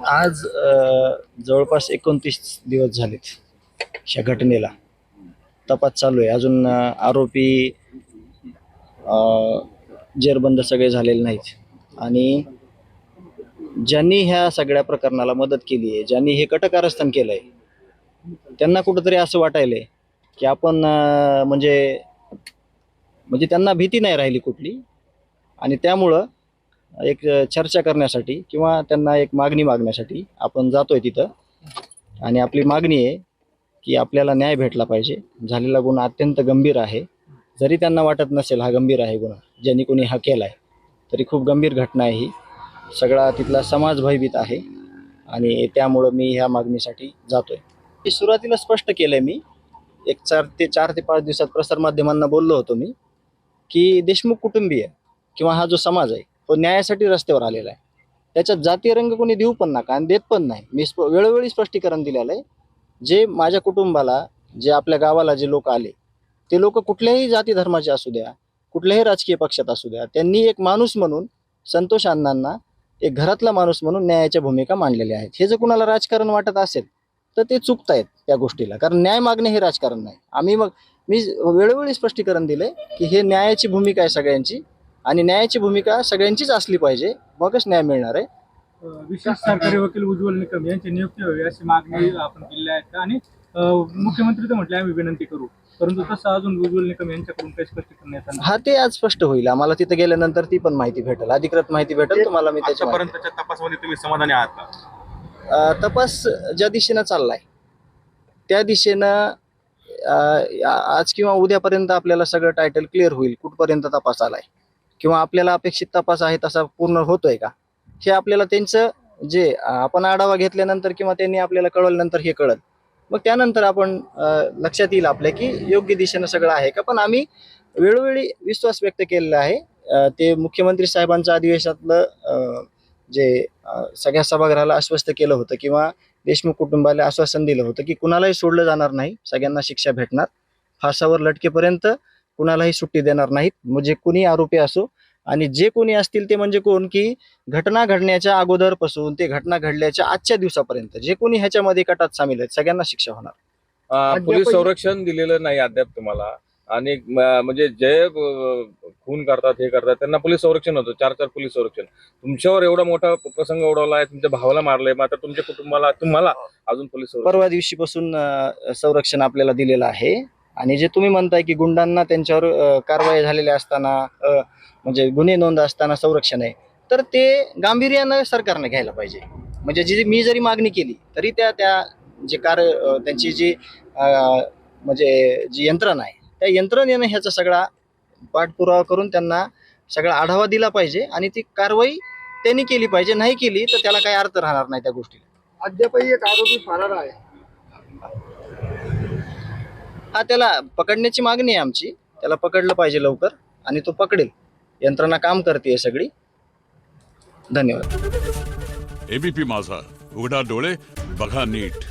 आज जवळपास 29 दिवस झालेत या घटनेला. तपास चालू आहे. अजून आरोपी जेरबंद सगळे झालेले नाहीत. आणि ज्यांनी ह्या सगळ्या प्रकरणाला मदत केली आहे, ज्यांनी हे कटकारस्थान केलंय, त्यांना कुठंतरी असं वाटायलंय की आपण म्हणजे म्हणजे त्यांना भीती नाही राहिली कुठली. आणि त्यामुळं एक चर्चा करण्यासाठी किंवा त्यांना एक मागणी मागण्यासाठी आपण जातोय तिथं. आणि आपली मागणी आहे की आपल्याला न्याय भेटला पाहिजे. झालेला गुन्हा अत्यंत गंभीर आहे. जरी त्यांना वाटत नसेल हा गंभीर आहे गुन्हा, ज्यांनी कोणी हा केला आहे, तरी खूप गंभीर घटना आहे ही. सगळा तिथला समाज भयभीत आहे आणि त्यामुळं मी ह्या मागणीसाठी जातोय. सुरुवातीला स्पष्ट केलंय मी. 4 ते 5 दिवसात प्रसारमाध्यमांना बोललो होतो मी की देशमुख कुटुंबीय किंवा हा जो समाज आहे तो न्यायासाठी रस्त्यावर आलेला आहे. त्याच्यात जातीय रंग कोणी देऊ पण नका आणि देत पण नाही. मी वेळोवेळी स्पष्टीकरण दिलेलं आहे. जे माझ्या कुटुंबाला, जे आपल्या गावाला जे लोक आले, ते लोक कुठल्याही जाती धर्माचे असू द्या, कुठल्याही राजकीय पक्षात असू द्या, त्यांनी एक माणूस म्हणून संतोष अण्णांना एक घरातला माणूस म्हणून न्यायाच्या भूमिका मांडलेल्या आहेत. हे जर कुणाला राजकारण वाटत असेल तर ते चुकतायत त्या गोष्टीला. कारण न्याय मागणे हे राजकारण नाही. मी वेळोवेळी स्पष्टीकरण दिले की हे न्यायाची भूमिका आहे सगळ्यांची आणि न्यायाची भूमिका सगळ्यांचीच असली पाहिजे, मगच न्याय मिळणार आहे. विशेष सरकारी वकील उज्ज्वल निकम यांची नियुक्ती व्हावी अशी मागणी आपण केली आहे आणि मुख्यमंत्री तर म्हटले आम्ही विनंती करू, परंतु तसं अजून उज्ज्वल निकम यांच्याकडून काही स्पष्टीकरण येत नाही. हा, ते आज स्पष्ट होईल. आम्हाला तिथे गेल्यानंतर ती पण माहिती भेटेल, अधिकृत माहिती भेटेल तुम्हाला. मी त्याच्यापर्यंतच्या तपासामध्ये तुम्ही समाधानी आहात का? तपास ज्या दिशेनं चाललाय त्या दिशेनं आज किंवा उद्यापर्यंत आपल्याला सगळं टायटल क्लिअर होईल. कुठपर्यंत तपास आलाय किंवा आपल्याला अपेक्षित तपास आहे तसा पूर्ण होतोय का, हे आपल्याला त्यांचं जे आपण आढावा घेतल्यानंतर किंवा त्यांनी आपल्याला कळवल्यानंतर हे कळत. मग त्यानंतर आपण लक्षात येईल आपल्या की योग्य दिशेनं सगळं आहे का. पण आम्ही वेळोवेळी विश्वास व्यक्त केलेला आहे. ते मुख्यमंत्री साहेबांचं अधिवेशनातलं जे सगळ्या सभागृहाला आश्वस्त केलं होतं किंवा देशमुख कुटुंबाला आश्वासन दिलं होतं की कुणालाही सोडलं जाणार नाही, सगळ्यांना शिक्षा भेटणार, फासावर लटकेपर्यंत कुणालाही सुट्टी देणार नाहीत. म्हणजे कुणी आरोपी असो आणि जे कोणी असतील ते म्हणजे कोण की घटना घडण्याच्या अगोदरपासून ते घटना घडल्याच्या आजच्या दिवसापर्यंत जे कोणी ह्याच्यामध्ये कटात सामील आहेत सगळ्यांना शिक्षा होणार. पोलीस संरक्षण दिलेलं नाही अद्याप तुम्हाला. आणि म्हणजे जे खून करतात हे करतात त्यांना पोलीस संरक्षण होतं, 4 पोलीस संरक्षण. तुमच्यावर एवढा मोठा प्रसंग ओढवलाय, तुमच्या भावाला मारलंय, मात्र तुमच्या कुटुंबाला तुम्हाला अजून पोलीस संरक्षण. परवा दिवशीपासून संरक्षण आपल्याला दिलेलं आहे. आणि जे तुम्ही म्हणताय की गुंडांना त्यांच्यावर कारवाई झालेल्या असताना म्हणजे गुन्हे नोंद असताना संरक्षण आहे, तर ते गांभीर्यानं सरकारने घ्यायला पाहिजे. म्हणजे मी जरी मागणी केली तरी त्या जे त्यांची जी म्हणजे जी यंत्रणा आहे त्या यंत्रणेनं ह्याचा सगळा पाठपुरावा करून त्यांना सगळा आढावा दिला पाहिजे आणि ती कारवाई त्यांनी केली पाहिजे. नाही केली तर त्याला काही अर्थ राहणार नाही त्या गोष्टीला. अद्यापही एक आरोपी फरार आहे. हा, त्याला पकडण्याची मागणी आहे आमची. त्याला पकडलं पाहिजे लवकर आणि तो पकडेल. यंत्रणा काम करते सगळी. धन्यवाद. एबीपी माझा, उघडा डोळे बघा नीट.